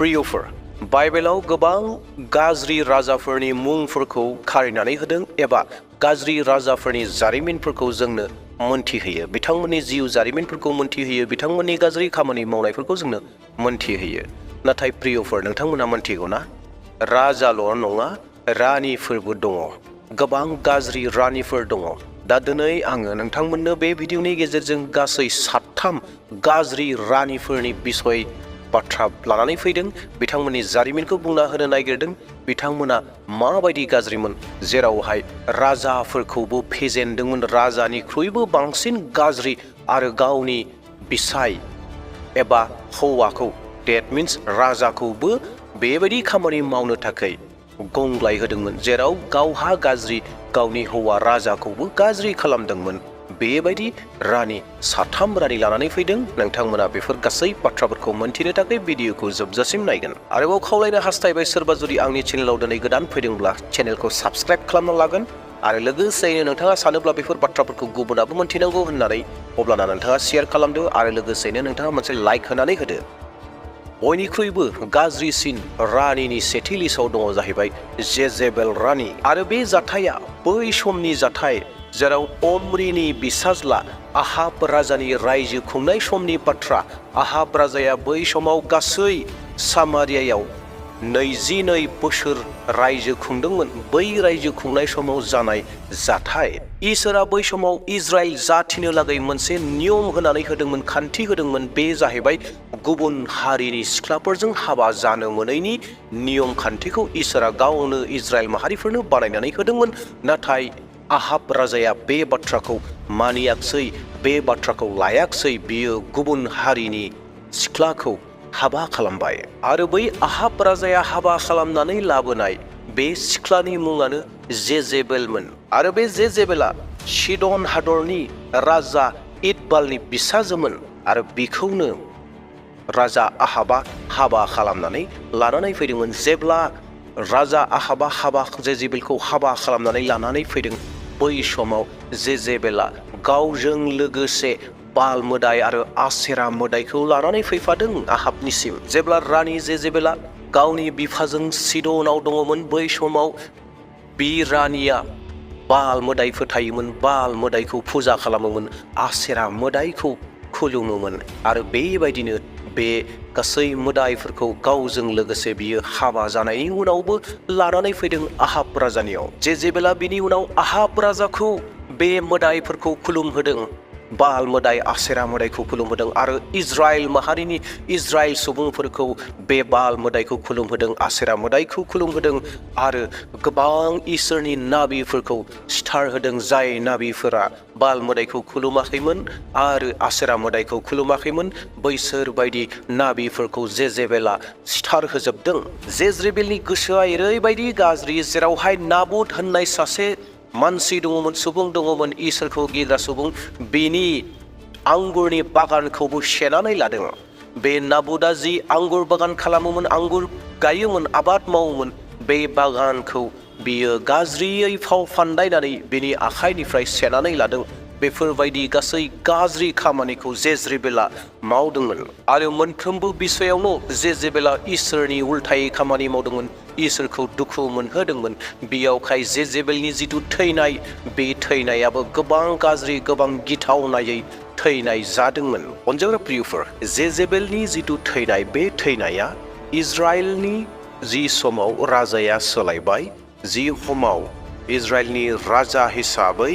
प्रियफोर बाइबेलाव गोबां गाज्रि राजाफोरनि मुंफोरखौ खारिनानै होदों एबा गाज्रि राजाफोरनि जारिमिनफोरखौ जोंनो मोनथिहोयो। बिथांमोननि जिउ जारिमिनफोरखौ मोनथिहोयो, बिथांमोननि गाज्रि खामानि मावनायफोरखौ जोंनो मोनथिहोयो। नाथाय प्रियफोर नोंथांमोना मोनथिगौना, राजाल' नङा रानिफोरबो दङ। गोबां गाज्रि रानिफोर दङ। दा दिनै आङो नोंथांमोननो बे भिडिअनि गेजेरजों गासै 7 गाज्रि रानिफोरनि बिसय बाथ्रा लानानै फैदों। बिथांमोननि जारिमिनखौ बुंना होनो नागिरदों। बिथांमोना माबायदि गाज्रिमोन, जेरावहाय राजाफोरखौबो फेजेनदोंमोन, राजानिख्रुइबो बांसिन गाज्रि, आरो गावनि बिसाय एबा हौवाखौ, डेट मिन्स राजाखौबो बेबायदि खामानि मावनो थाखाय गंग्लाय होदोंमोन, जेराव गावहा गाज्रि, गावनि हौवा राजाखौबो गाज्रि खालामदोंमोन। बेबायदि रानि 7 रानि लानानै फैदों। नोंथांमोना बेफोर गासै बाथ्राफोरखौ मोनथिनो थाखाय भिडिअखौ जोबजासिम नायगोन। आरोबाव खावलायनो हास्थायबाय, सोरबा जुदि आंनि चेनेलाव दिनै गोदान फैदोंब्ला चेनेलखौ साबस्क्राइब खालामना लागोन, आरो लोगोसेयैनो नोंथाङा सानोब्ला बेफोर बाथ्राफोरखौ गुबुनाबो मोनथिनांगौ होननानै, अब्लाना नोंथाङा शेयार खालामदो, आरो लोगोसेयैनो नोंथाङा मोनसे लाइक होनानै होदो। बयनिख्रुइबो गाज्रिसिन रानिनि सेथि लिस्टआव दङ जाहैबाय जेजेबेल रानि। आरो बे जाथाया बै समनि जाथाय जेराव अमरिनि बिसाज्ला आहाब राजानि रायजो खुंनाय समनि बाथ्रा। आहाब राजाया बै समाव गासै सामारियायाव 22 बोसोर रायजो खुंदोंमोन। बै रायजो खुंनाय समाव जानाय जाथाय। इसोरा बै समाव इजराइल जाथिनो लागै मोनसे नियम होनानै होदोंमोन, खान्थि होदोंमोन। बे जाहैबाय गुबुन हारिनि सिख्लाफोरजों हाबा जानो मोनैनि नियम खान्थिखौ इसोरा गावनो इजराइल माहारिफोरनो बानायनानै होदोंमोन। नाथाय आहाब राजाया बे बाथ्राखौ मानियाखसै, बे बाथ्राखौ लायाखसै। बियो गुबुन हारिनि सिख्लाखौ हाबा खालामबाय। आरो बै आहाब राजाया हाबा खालामनानै लाबोनाय बे सिख्लानि मुङानो जेजेबेलमोन। आरो बे जेजेबेला सिडन हादरनि राजा इतबालनि बिसाजोमोन। आरो बिखौनो राजा आहाबा हाबा खालामनानै लानानै फैदोंमोन। जेब्ला राजा आहाबा जेजेबेलखौ हाबा खालामनानै लानानै फैदों, बै समाव जेजेबेला गावजों लोगोसे बाल मोदाय आरो आसेरा मोदायखौ लानानै फैफादों आहाबनिसिम। जेब्ला रानि जेजेबेला गावनि बिफाजों सिडनाव दङमोन, बै समाव बि रानिया बाल मोदाय फोथायोमोन, बाल मोदायखौ फुजा खालामोमोन, आसेरा मोदायखौ खुलुमोमोन। आरो बेबायदिनो बे गासै मोदायफोरखौ गावजों लोगोसे बियो हाबा जानायनि उनावबो लानानै फैदों आहाब राजानियाव। जेजेबेला बिनि उनाव आहाब राजाखौ बे मोदायफोरखौ खुलुमहोदों, बाल मोदाय आसेरा मोदायखौ खुलुमहोदों, आरो इजराइल माहारिनि इजराइल सुबुंफोरखौ बे बाल मोदायखौ खुलुमहोदों, आसेरा मोदायखौ खुलुमहोदों। आरो गोबां इसोरनि नाबिफोरखौ सिथारहोदों, जाय नाबिफोरा बाल मोदायखौ खुलुमाखैमोन आरो आसेरा मोदायखौ खुलुमाखैमोन। बैसोर बायदि नाबिफोरखौ जेजेबेला सिथारहोजोबदों। जेजेबेलनि गोसोआ ओरैबायदि गाज्रि, जेरावहाय नाबुद होननाय सासे मानसि दङमोन, सुबुं दङमोन, इसोरखौ गिग्रा सुबुं। बिनि आंगुरनि बागानखौबो सेनानै लादों। बे नाबुदा जि आंगुर बागान खालामोमोन, आंगुर गायोमोन, आबाद मावोमोन, बे बागानखौ बियो गाज्रियै फाव फान्दायनानै बिनि आखाइनिफ्राय सेनानै लादों। बेफोरबायदि गासै गाज्रि खामानिखौ जेजेबेला मावदोंमोन। आरो मोनफ्रोमबो बिसयावनो जेजेबेला इसोरनि उल्थायै खामानि मावदोंमोन, इसोरखौ दुखु मोनहोदोंमोन। बेयावखाय जेजेबेलनि जिथु थैनाय, बे थैनायाबो गोबां गाज्रि, गोबां गिथावनायै थैनाय जादोंमन। अनजाग्रा प्रियफोर, जेजेबेलनि जिथु थैनाय, बे थैनाया इजराइलनि जि समाव राजाया सोलायबाय, जि समाव इजराइलनि राजा हिसाबै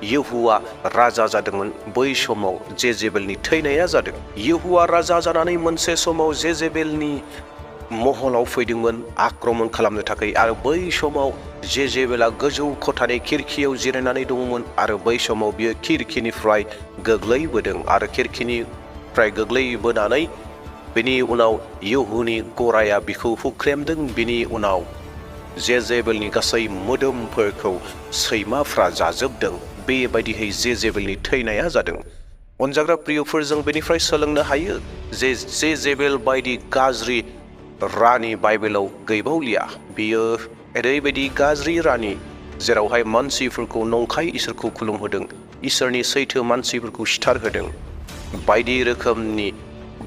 यहुवा राजा जादोंमोन, बै समाव जेजेबेलनि थैनाया जादों। यहुवा राजा जानानै मोनसे समाव जेजेबेलनि महलाव फैदोंमोन आक्रमण खालामनो थाखाय। आरो बै समाव जेजेबेला गोजौ खथानि खिरखियाव जिरायनानै दङमोन। आरो बै समाव बियो खिरखिनिफ्राय गोग्लैबोदों, आरो खिरखिनिफ्राय गोग्लैबोनानै बिनि उनाव यहुनि गराया बिखौ हुख्रेमदों। बिनि उनाव जेजेबेलनि गासै मोदोमफोरखौ सैमाफ्रा जाजोबदों। बेबायदिहै जेजेबेलनि थैनाया जादों। अनजाग्रा प्रियफोर, जों बेनिफ्राय सोलोंनो हायो जे जेजेबेल बायदि गाज्रि रानि बाइबेलाव गैबावलिया। बियो ओरैबायदि गाज्रि रानि, जेरावहाय मानसिफोरखौ नंखाय इसोरखौ खुलुमहोदों, इसोरनि सैथो मानसिफोरखौ सिथारहोदों, बायदि रोखोमनि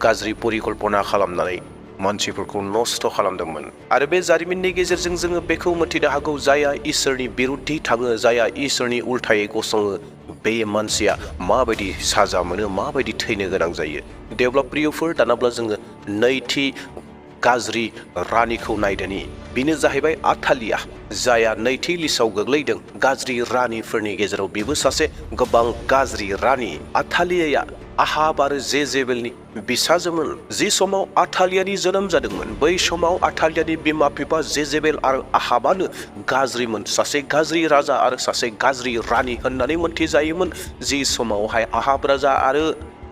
गाज्रि परिकल्पना खालामनानै मानसिफोरखौ नस्थ' खालामदोंमोन आरो बे जारिमिननि गेजेरजों जोङो बेखौ मिथिनो हागौ जायहा इसोरनि बिरुद्धि थाङो जायहा इसोरनि उल्थायै गसङो बे मानसिया माबायदि साजा मोनो माबायदि थैनो गोनां जायो। देवब्ला प्रियफोर दानाब्ला जोङो नैथि गाज्रि रानिखौ नायदोनि बेनो जाहैबाय आथालिया जायहा नैथि लिस्टआव गोग्लैदों गाज्रि रानिफोरनि गेजेराव बेबो सासे गोबां गाज्रि रानि। आथालियाया आहाब आरो जेजेबेलनि बिसाजोमोन। जि समाव आथालियानि जोनोम जादोंमोन बै समाव आथालियानि बिमा बिफा जेजेबेल आरो आहाबानो गाज्रिमोन, सासे गाज्रि राजा आरो सासे गाज्रि रानि होननानै मोनथिजायोमोन। जि समावहाय आहाब राजा आरो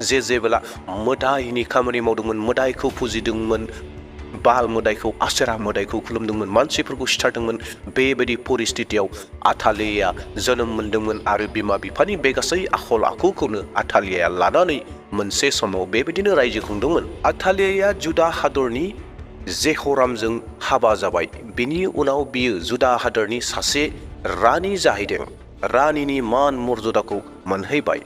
जेजेबेला मोदायनि खामानि मावदोंमोन, मोदायखौ फुजिदोंमोन, बाल मोदायखौ आसेरा मोदायखौ खुलुमदोंमोन, मानसिफोरखौ सिथारदोंमोन, बेबायदि परिस्थितियाव आथालिया जोनोम मोनदोंमोन आरो बिमा बिफानि बे गासै आखल आखुखौनो आथालिया लानानै मोनसे समाव बेबायदिनो रायजो खुंदोंमन। आथालिया जुदा हादरनि जेहरामजों हाबा जाबाय। बिनि उनाव बियो जुदा हादरनि सासे रानि जाहैदों, रानिनि मान मर्यादाखौ मोनहैबाय।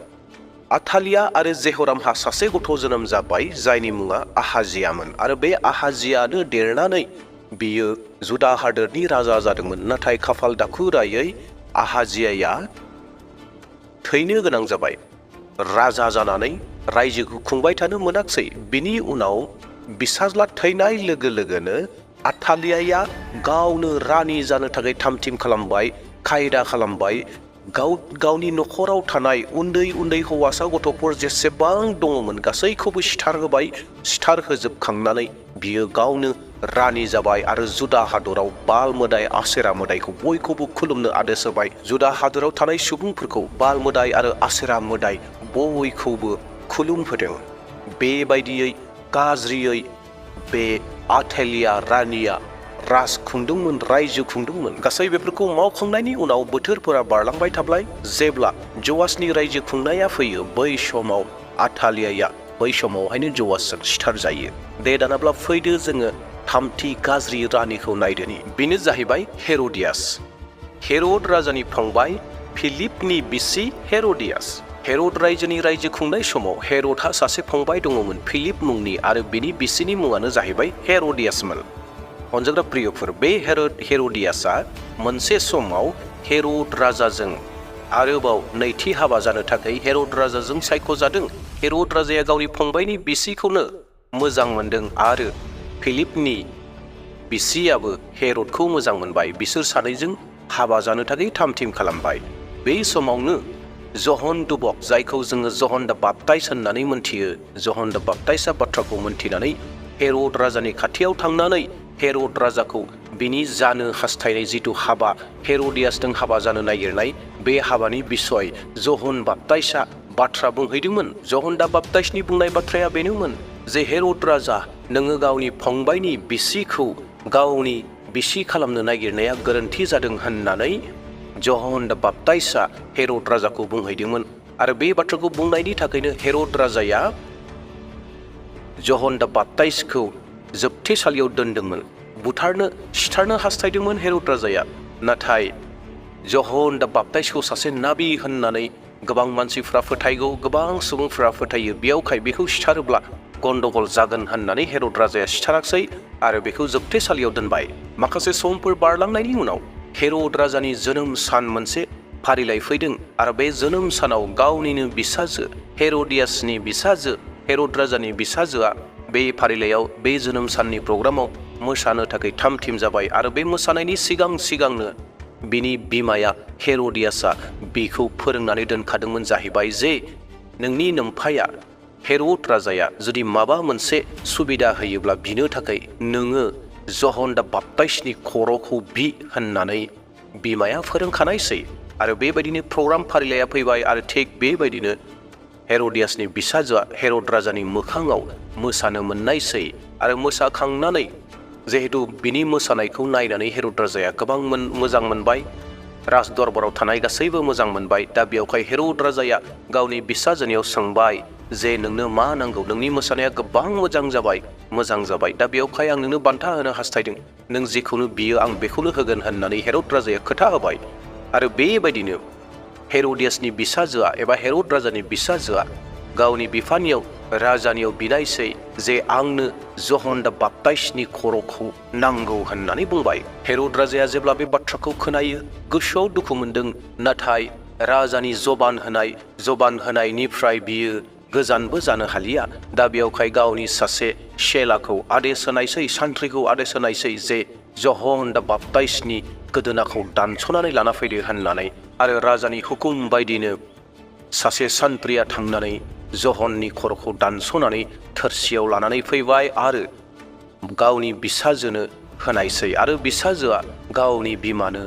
आथालिया आरो जेहरामहा सासे गथ' जोनोम जाबाय जायनि मुङा आहाजियामोन आरो बे आहाजियानो देरनानै बियो जुदा हादोरनि राजा जादोंमोन। नाथाय खाफाल दाखुरायै आहाजियाया थैनो गोनां जाबाय, राजा जानानै रायजोखौ खुंबाय थानो मोनाखिसै। बिनि उनाव बिसाज्ला थैनाय लोगो लोगोनो आथालियाया गावनो रानि जानो थाखाय थामथिम खालामबाय, खायदा खालामबाय। गावनि न'खराव थानाय उन्दै उन्दै हौवासा गथ'फोर जेसेबां दङमोन गासैखौबो सिथारहोबाय। सिथारहोजोबखांनानै बियो गावनो रानि जाबाय आरो जुदा हादराव बाल मोदाय आसेरा मोदायखौ बयखौबो खुलुमनो आदेश होबाय। जुदा हादराव थानाय सुबुंफोरखौ बाल मोदाय आरो आसेरा मोदाय बयखौबो खुलुमहोदों। बेबायदियै गाज्रियै बे आथालिया रानिया राज खुंदोंमोन, रायजो खुंदोंमोन। गासै बेफोरखौ मावखांनायनि उनाव बोथोरफोरा बारलांबाय थाबाय। जेब्ला जवासनि रायजो खुंनाया फैयो बै समाव आथालियाया बै समावहायनो जवासजों सिथार जायो। दे दानाब्ला फैदो जोङो थामथि गाज्रि रानिखौ नायदोनि बेनो जाहैबाय हेर'दियास। हेर'द राजानि फंबाय फिलिपनि बिसि हेर'दियास। हेर'द रायजोनि रायजो खुंनाय समाव हेर'दहा सासे फंबाय दङमोन फिलिप मुंनि आरो बिनि बिसिनि मुङानो जाहैबाय हेर'दियासमोन। अनजाग्रा प्रियफोर, बे हेर'दियासआ मोनसे समाव हेर'द राजाजों आरोबाव नैथि हाबा जानो थाखाय हेर'द राजाजों सायख'जादों। हेर'द राजाया गावनि फंबायनि बिसिखौनो मोजां मोनदों आरो फिलिपनि बिसियाबो हेर'दखौ मोजां मोनबाय। बिसोर सानैजों हाबा जानो थाखाय थामथिम खालामबाय। बे समावनो जहन दुबक, जायखौ जोङो जहन दा बाप्ताइस होननानै मोनथियो, जहन दा बाप्ताइसआ बाथ्राखौ मोनथिनानै हेर'द राजानि खाथियाव थांनानै हेर'द राजाखौ बिनि जानो हास्थायनाय जिथु हाबा, हेर'दियासजों हाबा जानो नागिरनाय, बे हाबानि बिसय जहन बाप्ताइसआ बाथ्रा बुंहैदोंमोन। जहन दा बाप्ताइसनि बुंनाय बाथ्राया बेनोमोन जे हेर'द राजा, नोङो गावनि फंबायनि बिसिखौ गावनि बिसि खालामनो नागिरनाया गोरोन्थि जादों होननानै जहन दा बाप्ताइसआ हेर'द राजाखौ बुंहैदोंमोन। आरो बे बाथ्राखौ बुंनायनि थाखायनो हेर'द राजाया जहन दा बाप्ताइसखौ जोबथेसालियाव दोनदोंमोन। बुथारनो सिथारनो हास्थायदोंमोन हेर'द राजाया। नाथाय जहन दा बाप्ताइसखौ सासे नाबि होननानै गोबां मानसिफ्रा फोथायगौ, गोबां सुबुंफ्रा फोथायो। बेयावखाय बेखौ सिथारोब्ला गन्दगल जागोन होननानै हेर'द राजाया सिथाराखसै आरो बेखौ जोबथेसालियाव दोनबाय। माखासे समफोर बारलांनायनि उनाव हेर'द राजानि जोनोम सान मोनसे फारिलाइ फैदों आरो बे जोनोम सानाव गावनिनो बिसाजो हेर'दियासनि बिसाजो हेर'द राजानि बिसाजोआ बे फारिलाइयाव बे जोनोम साननि प्रग्रामाव मोसानो थाखाय थामथिम जाबाय आरो बे मोसानायनि सिगांनो बिनि बिमाया हेर'दियासआ बेखौ फोरोंनानै दोनखादोंमोन जाहैबाय जे नोंनि नोमफाया हेर'द राजाया जुदि माबा मोनसे सुबिदा होयोब्ला बिनो थाखाय नोङो जहन दा बाप्ताइसनि खर'खौ बि होननानै बिमाया फोरोंखानायसै। आरो बेबायदिनो प्रग्राम फारिलाइया फैबाय आरो थिग बेबायदिनो हेर'दियासनि बिसाजोआ हेर'द राजानि मोखाङाव मोसानो मोननायसै आरो मोसाखांनानै जिहेतु बिनि मोसानायखौ नायनानै हेर'द राजाया गोबां मोजां मोनबाय, राज दरबाराव थानाय गासैबो मोजां मोनबाय। दा बेयावहाय हेर'द राजाया गावनि बिसाजोनियाव सोंबाय जे नोंनो मा नांगौ, नोंनि मोसानाया गोबां मोजां जाबाय, दा बेयावहाय आं नोंनो बान्था होनो हास्थायदों, नों जेखौनो बियो आं बेखौनो होगोन होननानै हेर'द राजाया खोथा होबाय। आरो बेबायदिनो हेर'दियासनि बिसाजोआ एबा हेर'द राजानि बिसाजोआ गावनि बिफानियाव राजानियाव बिनायसै जे आंनो जहन दा बाप्ताइसनि खर'खौ नांगौ होननानै बुंबाय। हेरद राजाया जेब्ला बे बाथ्राखौ खोनायो गोसोआव दुखु मोनदों, नाथाय राजानि जबान होनायनिफ्राय बियो गोजानबो जानो हालिया। दा बेयावखाय गावनि सासे शेलाखौ आदेश होनायसै, सान्थ्रिखौ आदेश होनायसै जे जहन दा बाप्ताइसनि गोदोनाखौ दानस'नानै लाना फैदो होननानै। आरो राजानि हुकुम बायदिनो सासे सान्थ्रिया थांनानै जहननि खर'खौ दानस'नानै थोरसियाव लानानै फैबाय आरो गावनि बिसाजोनो होनायसै। आरो बिसाजोआ गावनि बिमानो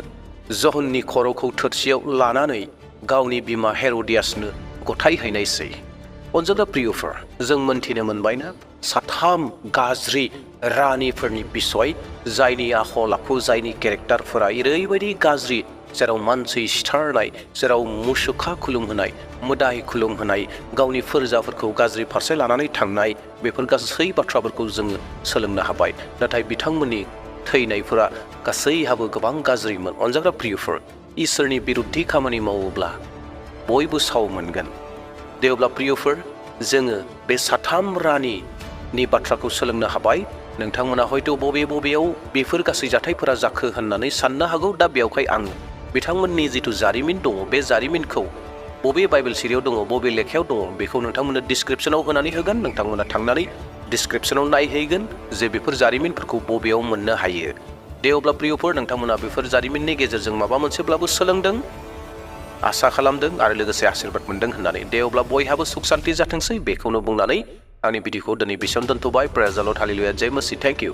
जहननि खर'खौ थोरसियाव लानानै गावनि बिमा हेर'दियासनो गथायहैनायसै। अनजादा प्रियफोर, जों मोनथिनो मोनबायना साथाम गाज्रि रानिफोरनि बिसय, जायनि आखल आखु, जायनि केरेक्टारफोरा ओरैबायदि गाज्रि, जेराव मानसि सिथारनाय, जेराव मुसुखा खुलुमहोनाय, मोदाय खुलुमहोनाय, गावनि फोरजाफोरखौ गाज्रि फारसे लानानै थांनाय, बेफोर गासै बाथ्राफोरखौ जोङो सोलोंनो हाबाय। नाथाय बिथांमोननि थैनायफोरा गासैहाबो गोबां गाज्रिमोन। अनजाग्रा प्रियफोर, इसोरनि बिरुद्धि खामानि मावोब्ला बयबो साव मोनगोन। दे अब्ला प्रियफोर, जोङो बे साथाम रानिनि बाथ्राखौ सोलोंनो हाबाय। नोंथांमोना हयथ' बबेयाव बेफोर गासै जाथायफोरा जाखो होननानै साननो हागौ। दा बेयावखाय आं बिथांमोननि जिथु जारिमिन दङ, बे जारिमिनखौ बबे बाइबेल सिरियाव दङ, बबे लेखायाव दङ, बेखौ नोंथांमोननो डिसक्रिप्सनाव होनानै होगोन। नोंथांमोना थांनानै डिसक्रिप्सनाव नायहैगोन जे बेफोर जारिमिनफोरखौ बबेयाव मोननो हायो। दे अब्ला प्रियफोर, नोंथांमोना बेफोर जारिमिननि गेजेरजों माबा मोनसेब्लाबो सोलोंदों, आसा खालामदों आरो लोगोसे आशीर्बाद मोनदों होननानै। दे अब्ला बयहाबो सुख सान्ति जाथोंसै, बेखौनो बुंनानै आंनि भिडिअखौ दिनै बेसेयावनो दोनथ'बाय। प्रेज द लर्ड, हालेलुया, जय मसीह, थेंक इउ।